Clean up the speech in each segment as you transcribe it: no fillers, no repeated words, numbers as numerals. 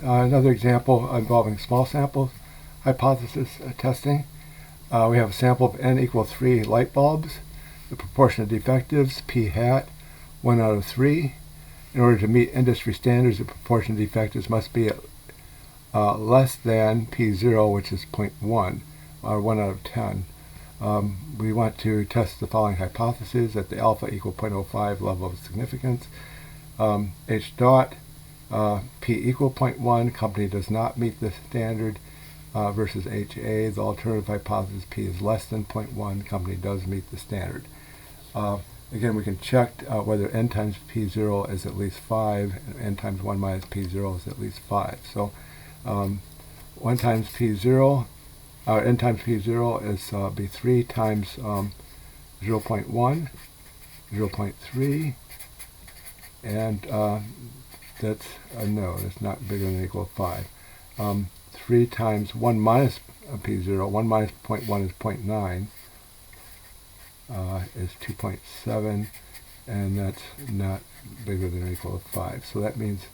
another example involving small sample hypothesis testing. We have a sample of n equal 3 light bulbs. The proportion of defectives, p hat, 1 out of 3. In order to meet industry standards, the proportion of defectives must be less than p0, which is 0.1, or 1 out of 10. We want to test the following hypotheses at the alpha equal 0.05 level of significance. H dot, p equal 0.1, company does not meet the standard, versus HA, the alternative hypothesis, p is less than 0.1, company does meet the standard. Again, we can check whether n times p0 is at least 5, and n times 1 minus p0 is at least 5. So 1 times p0, n times p0 is be 3 times 0.1, 0.3, and that's no, that's not bigger than or equal to 5. 3 times 1 minus p0, 1 minus 0.1 is 0.9, is 2.7, and that's not bigger than or equal to 5. So that means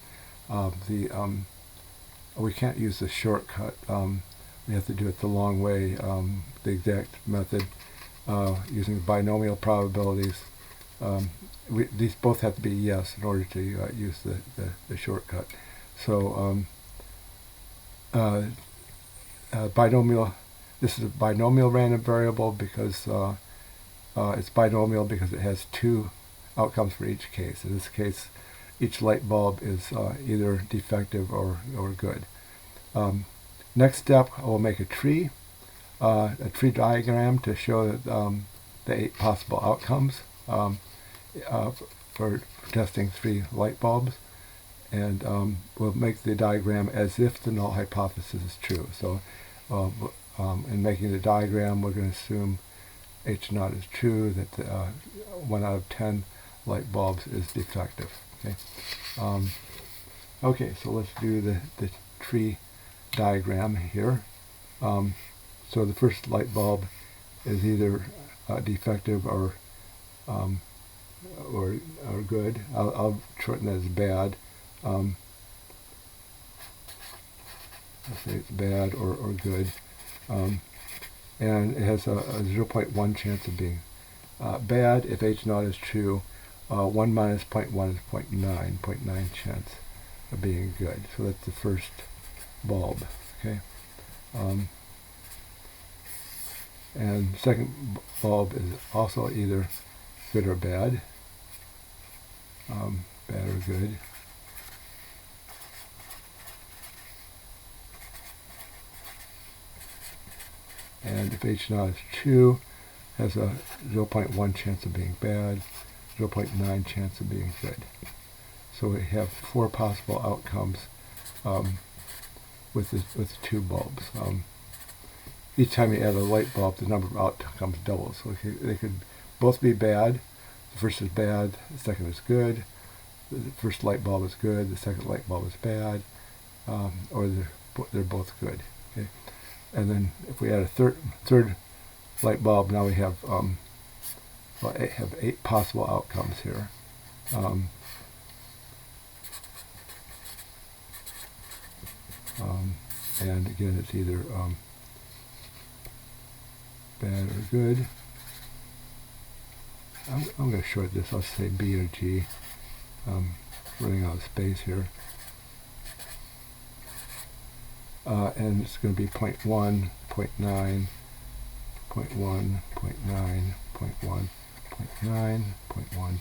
we can't use the shortcut. We have to do it the long way, the exact method, using binomial probabilities. These both have to be yes in order to use the shortcut. So binomial, this is a binomial random variable because it's binomial because it has 2 outcomes for each case. In this case, each light bulb is either defective or good. Next step, I will make a tree diagram to show that, the 8 possible outcomes for testing 3 light bulbs, and we'll make the diagram as if the null hypothesis is true. So in making the diagram, we're going to assume H naught is true, that 1 out of 10 light bulbs is defective. Okay, okay, so let's do the tree diagram here. So the first light bulb is either defective or good. I'll shorten that as bad. Let's say it's bad or good. And it has a 0.1 chance of being bad. If H naught is true, 1 minus 0.1 is 0.9 chance of being good. So that's the first bulb. Okay. And the second bulb is also either good or bad. Bad or good. And if H naught is true, has a 0.1 chance of being bad, 0.9 chance of being good. So we have 4 possible outcomes with the 2 bulbs. Each time you add a light bulb, the number of outcomes doubles. So they could both be bad. The first is bad, the second is good. The first light bulb is good, the second light bulb is bad, or they're both good. Okay? And then if we add a third light bulb, now we have 8 possible outcomes here. And again, it's either bad or good. I'm going to short this. I'll say B or G. Running out of space here. And it's going to be 0.1, 0.9, 0.1, 0.9, 0.1, 0.9, 0.1,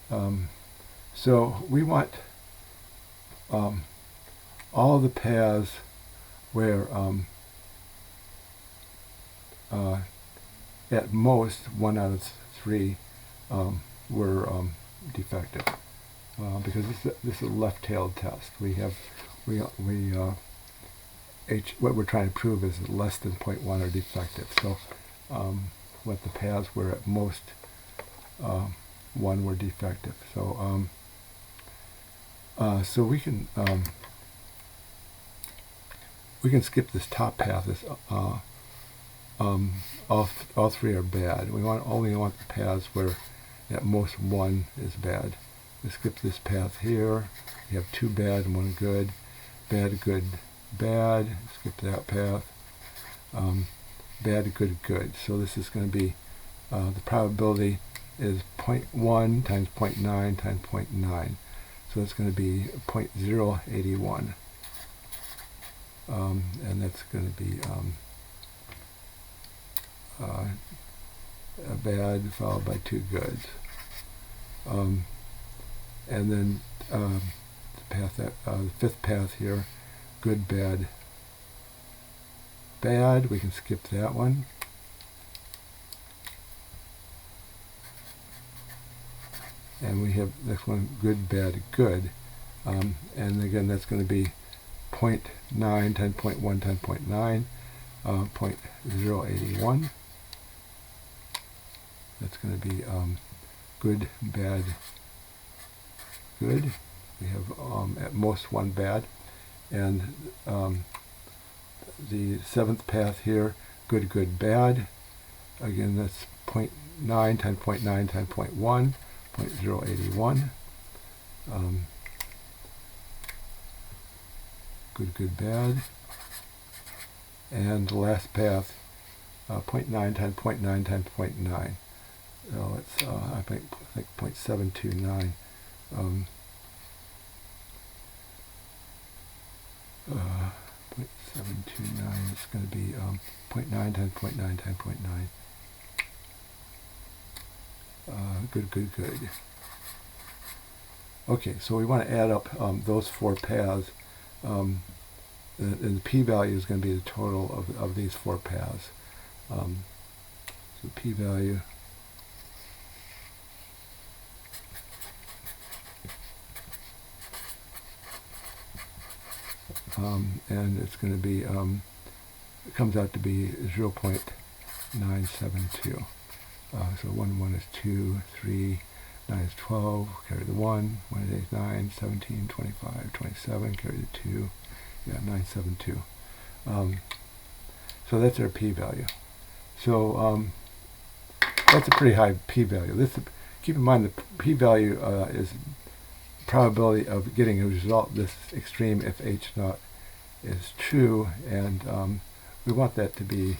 0.9. So we want all the paths where at most 1 out of 3 were defective, because this is a left-tailed test. What we're trying to prove is that less than 0.1 are defective. So what the paths were at most 1 were defective. So so we can skip this top path. This all 3 are bad. We only want the paths where at most 1 is bad. skip this path here. You have 2 bad and 1 good. Bad, good, bad. Skip that path. Bad, good, good. So this is going to be, the probability is 0.1 times 0.9 times 0.9. So it's going to be 0.081. And that's going to be a bad followed by 2 goods. And then the path the 5th path here, good, bad, bad. We can skip that one. And we have next one, good, bad, good. And again, that's going to be 0.9 times 0.1 times 0.9, 0.081. That's going to be good, bad, good. We have at most 1 bad. And the 7th path here, good, good, bad. Again, that's 0.9 times 0.9 times 0.1, 0.081. Good, good, bad. And the last path, 0.9 times 0.9 times 0.9. So it's I think 0.729. 0.729 is going to be 0.9 times 0.9 times 0.9. Good, good, good. Okay, so we want to add up those 4 paths, and the p-value is going to be the total of these 4 paths. So p-value and it's going to be, it comes out to be 0.972. So 1, 1 is 2, 3, 9 is 12, carry the 1, 1 is 8, 9, 17, 25, 27, carry the 2, yeah, 972. So that's our p-value. So that's a pretty high p-value. Keep in mind the p-value is probability of getting a result this extreme if h naught is true, and we want that to be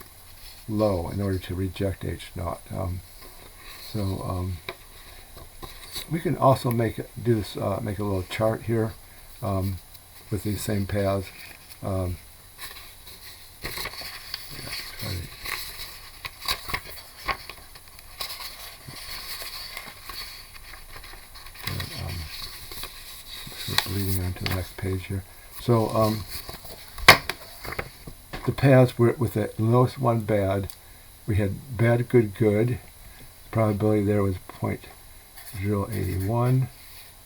low in order to reject h naught. So we can also make a little chart here with these same paths. Leading on to the next page here. So the paths were with the lowest 1 bad. We had bad, good, good. The probability there was 0.081.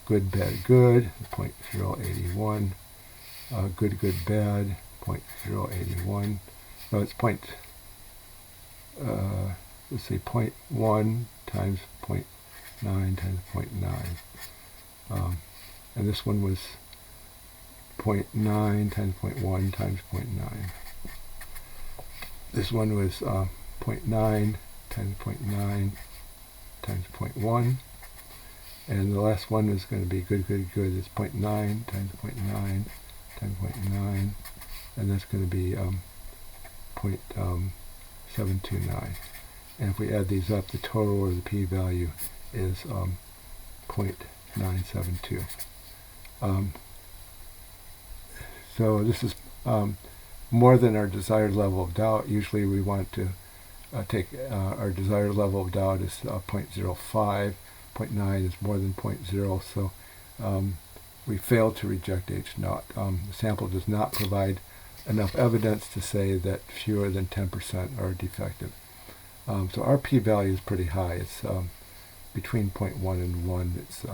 Good, bad, good, 0.081. Good, good, bad, 0.081. So it's let's see, 0.1 times 0.9 times 0.9. And this one was 0.9 times 0.1 times 0.9. This one was 0.9 times 0.9 times 0.1. And the last one is going to be good, good, good. It's 0.9 times 0.9 times 0.9. And that's going to be 0.729. And if we add these up, the total or the p-value is 0.972. So this is more than our desired level of doubt. Usually we want to take our desired level of doubt is 0.05. 0.9 is more than 0.0, so we failed to reject h naught. The sample does not provide enough evidence to say that fewer than 10% are defective. So our p-value is pretty high. It's between 0.1 and 1. It's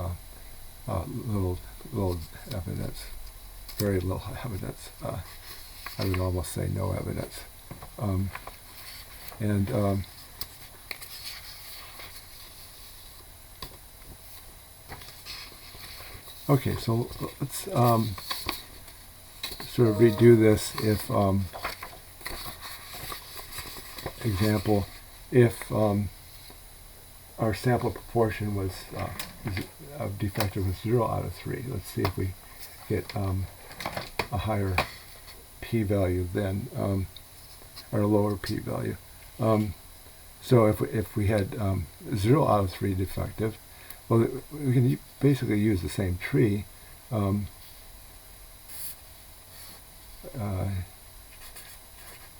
little evidence, very little evidence. I would almost say no evidence. Okay, so let's sort of redo this. If example, if our sample proportion was of defective with 0 out of 3. Let's see if we get a higher p-value than, or a lower p-value. So if we had 0 out of 3 defective, well, we can basically use the same tree.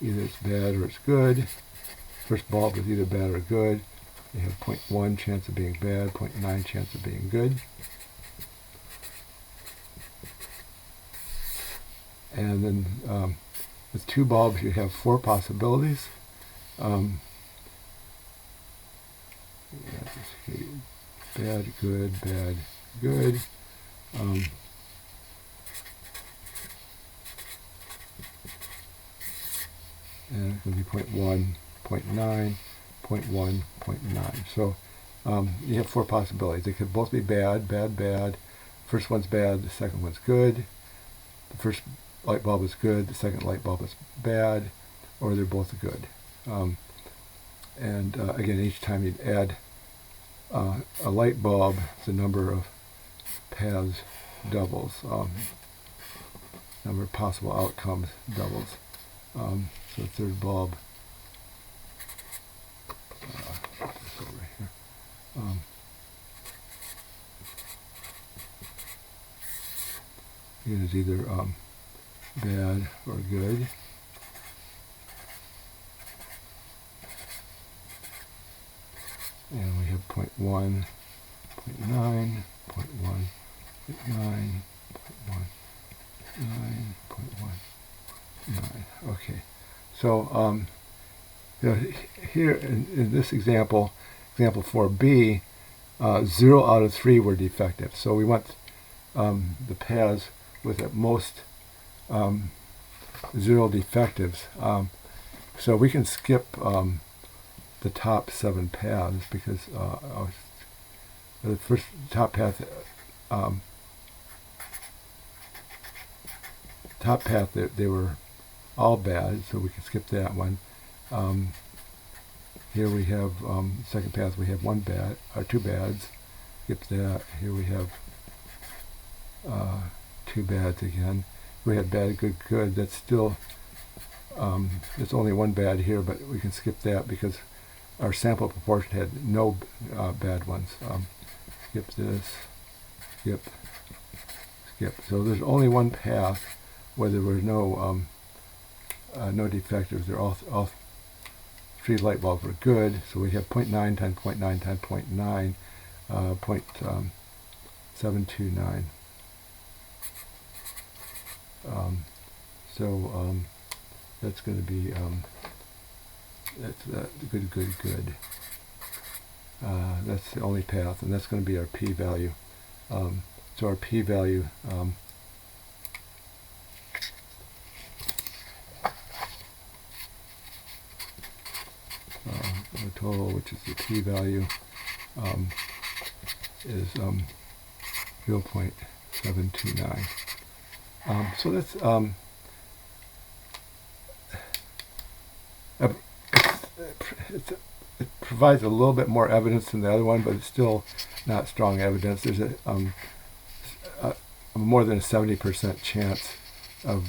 Either it's bad or it's good. First bulb is either bad or good. You have 0.1 chance of being bad, 0.9 chance of being good. And then with 2 bulbs, you have 4 possibilities. Bad, good, bad, good. And it's going to be 0.1, 0.9, 0.1, 0.9. So you have 4 possibilities. They could both be bad, bad, bad. First one's bad, the second one's good. The first light bulb is good, the second light bulb is bad, or they're both good. Again, each time you'd add a light bulb, the number of paths doubles. Number of possible outcomes doubles. So third bulb, put this over here. It is either bad or good. And we have 0.1, 0.9, 0.1, 0.9, 0.1, 0.9. Okay, so here in this example 4b, 0 out of 3 were defective. So we want the paths with at most 0 defectives. So we can skip the top 7 paths because the first top path they were all bad, so we can skip that one. Here we have second path, we have 1 bad or 2 bads. Skip that. Here we have 2 bads again. We had bad, good, good. That's still there's only 1 bad here, but we can skip that because our sample proportion had no bad ones. Skip this. Skip. Skip. So there's only 1 path where there were no no defectives. They're all 3 light bulbs were good. So we have 0.9 times 0.9 times 0.9, 0.729. That's going to be that's good, good, good. That's the only path, and that's going to be our p-value. So our p-value the total, which is the p-value, is 0.729. So that's it provides a little bit more evidence than the other one, but it's still not strong evidence. There's a more than a 70% chance of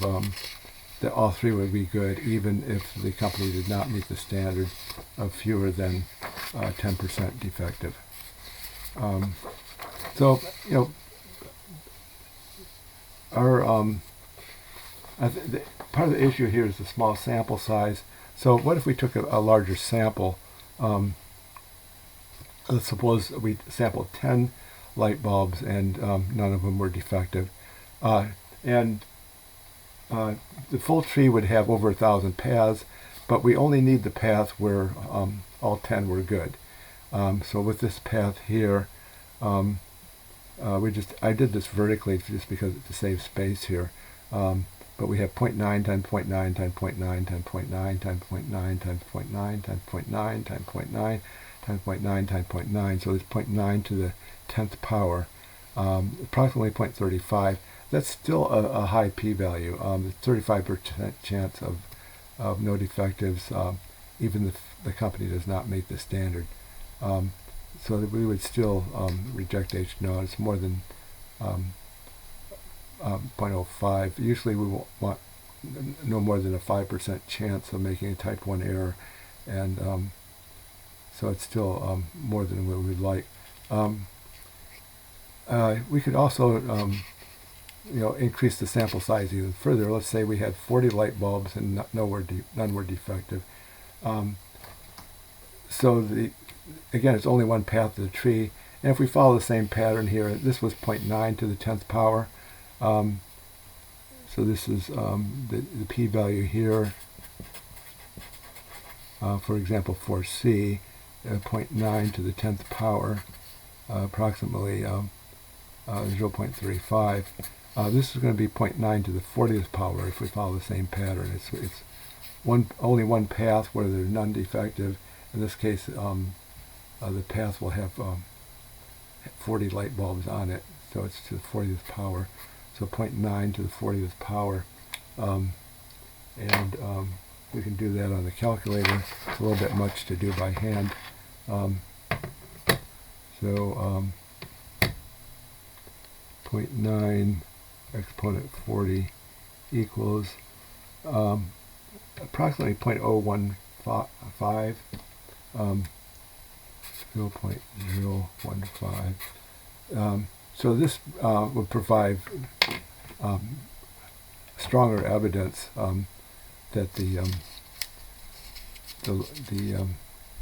that all 3 would be good, even if the company did not meet the standard of fewer than 10% defective. So our part of the issue here is the small sample size. So what if we took a larger sample? Let's suppose we sampled 10 light bulbs and none of them were defective. The full tree would have over 1,000 paths, but we only need the path where all 10 were good. So with this path here, I did this vertically just because to save space here. But we have 0.9 times 0.9 times 0.9 times 0.9 times 0.9 times 0.9 times 0.9 times 0.9 times 0.9 times 0.9. So it's 0.9 to the 10th power, approximately 0.35. That's still a high p-value. 35% chance of no defectives, even if the company does not meet the standard. so that we would still reject H naught. It's more than 0.05. Usually we want no more than a 5% chance of making a type 1 error, and so it's still more than what we'd like. We could also increase the sample size even further. Let's say we had 40 light bulbs and none were defective. So again, it's only one path of the tree. And if we follow the same pattern here, this was 0.9 to the 10th power. So this is the p-value here. For example, for C, 0.9 to the 10th power, approximately 0.35. This is going to be 0.9 to the 40th power if we follow the same pattern. It's only one path where there's none defective. In this case, the path will have 40 light bulbs on it, so it's to the 40th power. So 0.9 to the 40th power. We can do that on the calculator. It's a little bit much to do by hand. So 0.9 exponent 40 equals approximately 0.015, 0.015. So this would provide stronger evidence that the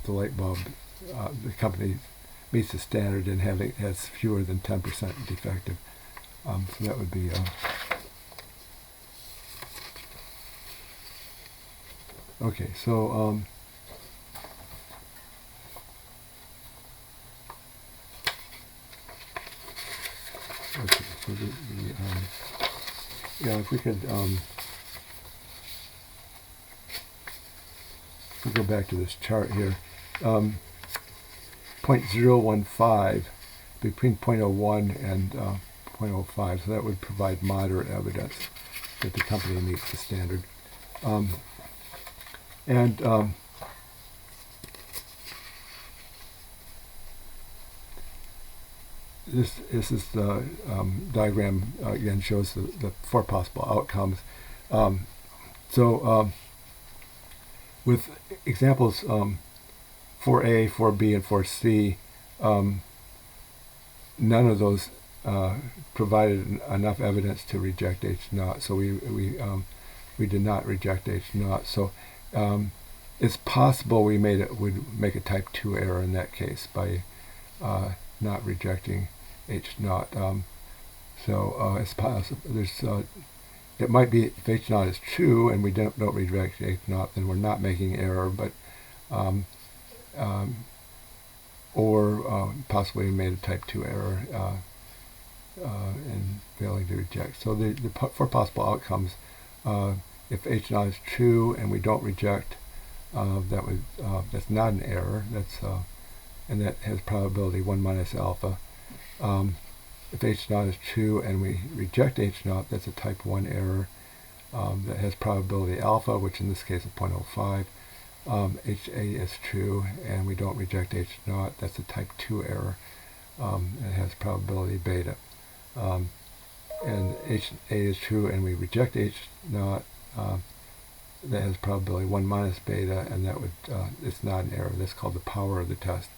light bulb, the company meets the standard and has fewer than 10% defective. So that would be okay. So okay. So if we could we'll go back to this chart here. 0.015 between 0.01 and 0.05, so that would provide moderate evidence that the company meets the standard. This is the diagram, again, shows the four possible outcomes. With examples 4A, 4B, and 4C, none of those provided enough evidence to reject H naught, so we did not reject H naught. So it's possible we would make a type 2 error in that case by not rejecting H naught. It's possible. It might be if H naught is true and we don't reject H naught, then we're not making error, but or possibly we made a type 2 error in failing to reject. So the four possible outcomes, if H naught is true and we don't reject, that's not an error. And that has probability 1 minus alpha. If H naught is true and we reject H naught, that's a type 1 error that has probability alpha, which in this case is 0.05. HA is true and we don't reject H naught, that's a type 2 error. It has probability beta. And HA is true and we reject H naught, that has probability 1 minus beta, and that would it's not an error. That's called the power of the test.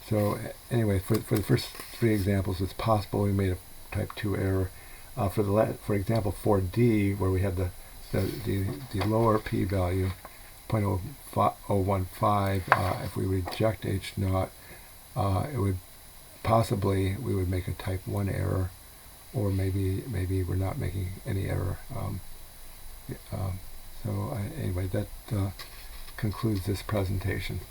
So anyway, for the first three examples, it's possible we made a type 2 error. For example 4D, where we had the lower p-value, 0.015, if we reject H naught, it would possibly we would make a type 1 error, or maybe we're not making any error. Anyway, that concludes this presentation.